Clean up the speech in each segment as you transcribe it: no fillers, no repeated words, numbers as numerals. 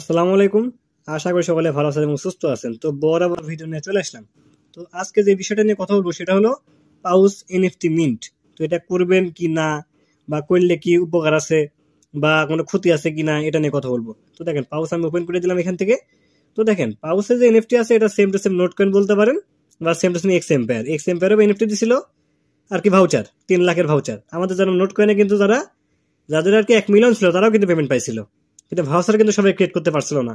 আসসালামু আলাইকুম। আশা করি সকলে ভালো আছেন এবং সুস্থ আছেন। তো বরাবর ভিডিও নিয়ে চলে আসলাম। তো আজকে যে বিষয়টা নিয়ে কথা বলবো সেটা হলো পাউস এনএফটি মিন্ট। তো এটা করবেন কি না, বা করলে কি উপকার আছে বা কোনো ক্ষতি আছে কি না, এটা নিয়ে কথা বলবো। তো দেখেন, পাউস আমি ওপেন করে দিলাম এখান থেকে। তো দেখেন, পাউসে যে এনএফটি আছে এটা same to same note coin বলতে পারেন, বা সেম টু সেম এক্স এম্পায়ারও এনএফটি দিছিল আর কি, ভাউচার 3 লাখের ভাউচার। আমাদের যারা নোট কয়েনে কিন্তু যাদের আর কি 1 মিলিয়ন ছিল তারাও কিন্তু পেমেন্ট পাইছিল, কিন্তু ভাউচার কিন্তু সবাই ক্রিয়েট করতে পারছিল না।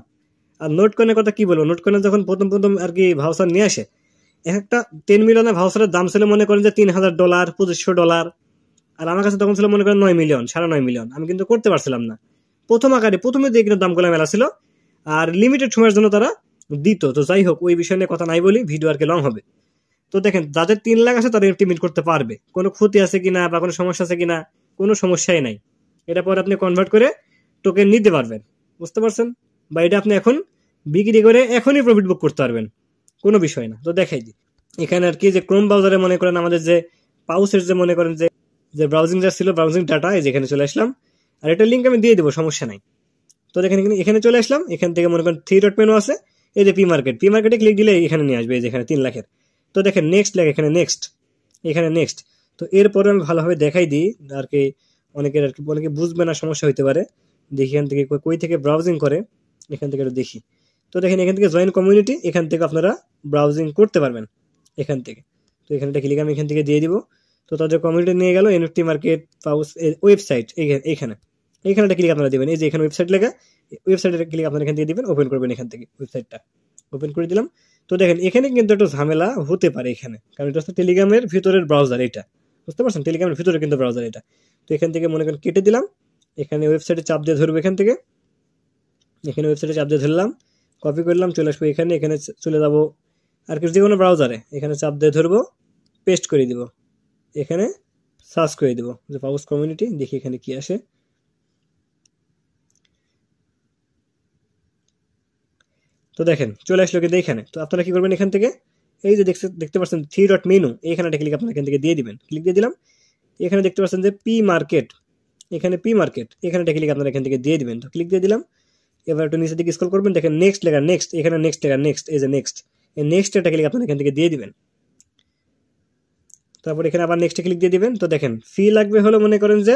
আর নোট কয়েনের কথা কি বলবো, নোট কয়েনে যখন প্রথম প্রথম আর কি ভাউচার নিয়ে আসে, একটা 10 মিলিয়নের ভাউচারের দাম ছিল মনে করেন যে $3000, $2500। আর আমার কাছে তখন ছিল মনে করেন 9 মিলিয়ন, 9.5 মিলিয়ন। আমি কিন্তু করতে পারছিলাম না প্রথম আকারে, প্রথমে দিয়ে কিন্তু দামগুলো মেলা ছিল। আর লিমিটেড সময়ের জন্য তারা দিত। তো যাই হোক, ওই বিষয় নিয়ে কথা নাই বলি, ভিডিও আর কি লং হবে। তো দেখেন, যাদের 3 লাখ আছে তারা এফটি মিট করতে পারবে। কোনো ক্ষতি আছে কিনা বা কোনো সমস্যা আছে কিনা, কোনো সমস্যাই নাই। এটা পরে আপনি কনভার্ট করে টোকেন নিতে পারবেন, বুঝতে পারছেন? বা এটা আপনি এখন বিক্রি করে এখনই প্রফিট বুক করতে পারবেন, কোনো বিষয় না। তো দেখাই দিই এখানে আর কি, যে ক্রোম ব্রাউজারে মনে করেন আমাদের যে পাউসের যে মনে করেন যে যে ব্রাউজিং যা ছিল, ব্রাউজিং ডাটা, এই যেখানে চলে আসলাম। আর এটা লিঙ্ক আমি দিয়ে দেবো, সমস্যা নাই। তো দেখেন এখানে চলে আসলাম। এখান থেকে মনে করেন 3 ডট মেনু আছে, এই যে পি মার্কেটে ক্লিক দিলে এখানে নিয়ে আসবে, এই যেখানে 3 লাখের। তো দেখেন নেক্সট লেখা, এখানে নেক্সট। তো এরপরে আমি ভালোভাবে দেখাই দিই আর কি, অনেকে বুঝবে না, সমস্যা হইতে পারে। দেখি এখান থেকে কই থেকে ব্রাউজিং করে, এখান থেকে একটু দেখি। তো দেখেন এখান থেকে জয়েন কমিউনিটি, এখান থেকে আপনারা ব্রাউজিং করতে পারবেন এখান থেকে। তো এখানে ক্লিক আমি এখান থেকে দিয়ে দিব। তো তাদের কমিউনিটি নিয়ে গেল, এনএফটি মার্কেট পাউস ওয়েবসাইট। এইখানে এইখানে ক্লিক আপনারা দিবেন, এই যে এখানে ওয়েবসাইট লেখা, ওয়েবসাইটে ক্লিক আপনারা এখান থেকে দিবেন, ওপেন করবেন। এখান থেকে ওয়েবসাইটটা ওপেন করে দিলাম। তো দেখেন এখানে কিন্তু একটু ঝামেলা হতে পারে এখানে, কারণ এটা হচ্ছে টেলিগ্রামের ভিতরের ব্রাউজার এটা, বুঝতে পারছেন? টেলিগ্রামের ভিতরে কিন্তু ব্রাউজার এটা। তো এখান থেকে মনে করেন কেটে দিলাম। এখানে ওয়েবসাইটে চাপ দিয়ে ধরবো, এখান থেকে এখানে ওয়েবসাইটে চাপ দিয়ে ধরলাম, কপি করলাম, চলে আসবো এখানে। এখানে চলে যাব আর কি যে কোনো ব্রাউজারে, এখানে চাপ দিয়ে ধরবো, পেস্ট করে দিব, এখানে সার্চ করে দিব যে পাউস কমিউনিটি, দেখি এখানে কি আসে। তো দেখেন চলে আসলো কিন্তু এখানে। তো আপনারা কি করবেন, এখান থেকে এই যে দেখতে পাচ্ছেন 3 ডট মেনু, এইখানে ক্লিক আপনারা এখান থেকে দিয়ে দিবেন। ক্লিক দিয়ে দিলাম। এখানে দেখতে পাচ্ছেন যে পি মার্কেট, এখানে ক্লিক আপনারা এখান থেকে দিয়ে দিবেন। তো ক্লিক দিয়ে দিলাম। এবার একটু নিচের দিকে স্ক্রল করবেন, দেখেন নেক্সট লেখা, নেক্সট, এখানে নেক্সট লেখা, নেক্সট, এই যে নেক্সট, এই নেক্সট এটা ক্লিক আপনারা এখান থেকে দিয়ে দিবেন। তারপর এখানে আবার নেক্সট ক্লিক দিয়ে দিবেন। তো দেখেন ফি লাগবে হলো মনে করেন যে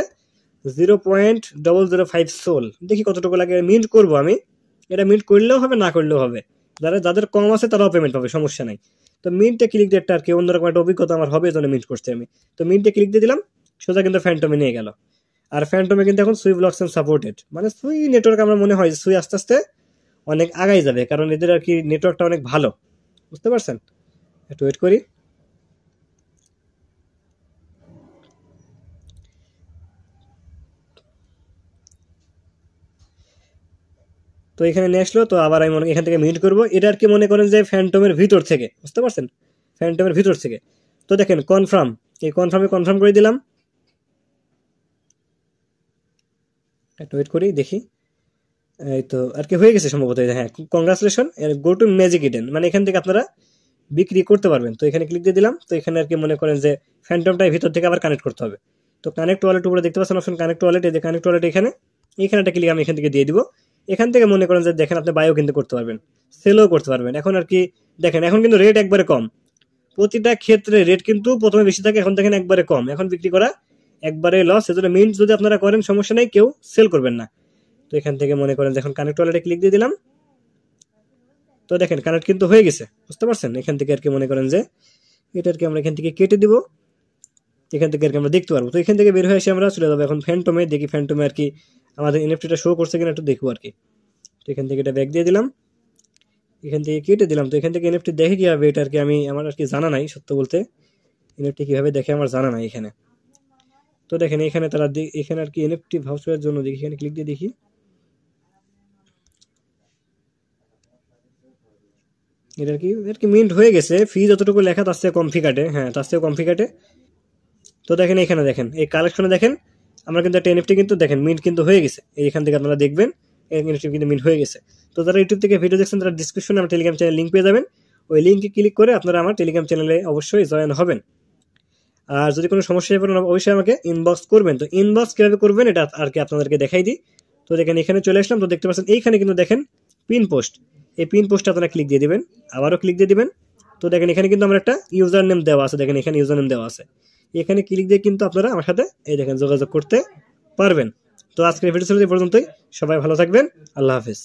0.005 সোল। দেখি কতটুকু লাগে, মিন্ট করব আমি। এটা মিন্ট করলেও হবে, না করলেও হবে। যাদের কম আছে তারাও পেমেন্ট পাবে, সমস্যা নাই। তো মিন্টে ক্লিক দিয়ে একটা আর কি অন্যরকম একটা অভিজ্ঞতা আমার হবে, জন্য মিন্ট করছি আমি। তো মিন্টে ক্লিক দিয়ে দিলাম, সোজা কিন্তু ফ্যান্টমে নিয়ে গেল। আর ফ্যান্টমে কিন্তু এখন সুই ব্লকস এন্ড সাপোর্টেড, মানে সুই নেটওয়ার্ক, আমার মনে হয় সুই আস্তে আস্তে অনেক আগাই যাবে, কারণ এদের আর কি নেটওয়ার্কটা অনেক ভালো, বুঝতে পারছেন? একটু ওয়েট করি। তো এখানে নিয়ে আসলো। তো আবার আমি এখান থেকে মিট করবো। এটা আর কি মনে করেন যে ফ্যান্টমের ভিতর থেকে, বুঝতে পারছেন? ফ্যান্টমের ভিতর থেকে। তো দেখেন কনফার্ম, এই কনফার্ম করে দিলাম। একটু ওয়েট করি, দেখি। এই তো আর কি হয়ে গেছে সম্ভবত। হ্যাঁ, congratulation, go to magic Eden, মানে এখান থেকে আপনারা বিক্রি করতে পারবেন। তো এখানে ক্লিক দিয়ে দিলাম। তো এখানে আর কি মনে করেন যে ফ্যান্টমটাই ভিতর থেকে আবার কানেক্ট করতে হবে। তো কানেক্ট ওয়ালেট উপরে দেখতে পাচ্ছেন অপশন, কানেক্ট ওয়ালেট, এই যে কানেক্ট ওয়ালেট এখানে একটা ক্লিক আমি এখান থেকে দিয়ে দিব। এখান থেকে মনে করেন যে দেখেন আপনি বায়ও কিন্তু করতে পারবেন, সেলও করতে পারবেন। এখন আর কি দেখেন, এখন কিন্তু রেট একবারে কম, প্রতিটা ক্ষেত্রে রেট কিন্তু প্রথমে বেশি থাকে, এখন দেখেন একবারে কম। এখন বিক্রি করা একবারে লস, সেজন্য মিন্ট যদি আপনারা করেন সমস্যা নেই, কেউ সেল করবেন না। তো এখান থেকে মনে করেন যখন কানেক্ট ওয়ালেটে ক্লিক দিয়ে দিলাম। তো দেখেন কানেক্ট কিন্তু হয়ে গেছে, বুঝতে পারছেন? এখান থেকে আর কি মনে করেন যে এটা আর কি আমরা এখান থেকে কেটে দিব, এখান থেকে আর কি আমরা দেখতে পারবো। তো এখান থেকে বের হয়ে এসে আমরা চলে যাবো এখন ফ্যান্টমে, দেখি ফ্যান্টমে আর কি আমাদের এনএফটিটা শো করছে কিনা একটু দেখবো আর কি। তো এখান থেকে এটা ব্যাক দিয়ে দিলাম, এখান থেকে কেটে দিলাম। তো এখান থেকে এনএফটি দেখে কিভাবে, এটা আর কি আমার আর কি জানা নাই, সত্য বলতে এনএফটি কিভাবে দেখে আমার জানা নাই এখানে। তো দেখেন এখানে তারা এখানে আর কি এনএফটি ভাউচারের জন্য দেখি, এখানে ক্লিক দিয়ে দেখি। এটা আর কি মিন্ট হয়ে গেছে, ফি যতটুকু লেখা তার চেয়ে কম ফি কাটে, হ্যাঁ তার চেয়ে কম ফি কাটে। তো দেখেন এখানে দেখেন এই কালেকশনে দেখেন আমরা কিন্তু একটা এনএফটি কিন্তু দেখেন মিন্ট কিন্তু হয়ে গেছে। এইখান থেকে আপনারা দেখবেন এনএফটি কিন্তু মিন্ট হয়ে গেছে। তো যারা ইউটিউব থেকে ভিডিও দেখছেন তারা ডিসক্রিপশনে আমার টেলিগ্রাম চ্যানেল লিঙ্ক পেয়ে যাবেন। ওই লিঙ্কে ক্লিক করে আপনারা আমার টেলিগ্রাম চ্যানেলে অবশ্যই জয়েন হবেন। আর যদি কোনো সমস্যা হয় অবশ্যই আমাকে ইনবক্স করবেন। তো ইনবক্স কিভাবে করবেন এটা আর কি আপনাদেরকে দেখাই দিই। তো দেখেন এখানে চলে আসলাম। তো দেখতে পাচ্ছেন এইখানে কিন্তু দেখেন পিন পোস্ট, এই পিন পোস্টে আপনারা ক্লিক দিয়ে দিবেন, আবারও ক্লিক দিয়ে দিবেন। তো দেখেন এখানে কিন্তু আমার একটা ইউজার নেম দেওয়া আছে, দেখেন এখানে ইউজার নেম দেওয়া আছে, এখানে ক্লিক দিয়ে কিন্তু আপনারা আমার সাথে এই দেখেন যোগাযোগ করতে পারবেন। তো আজকের ভিডিও ছিল এই পর্যন্তই, সবাই ভালো থাকবেন, আল্লাহ হাফিজ।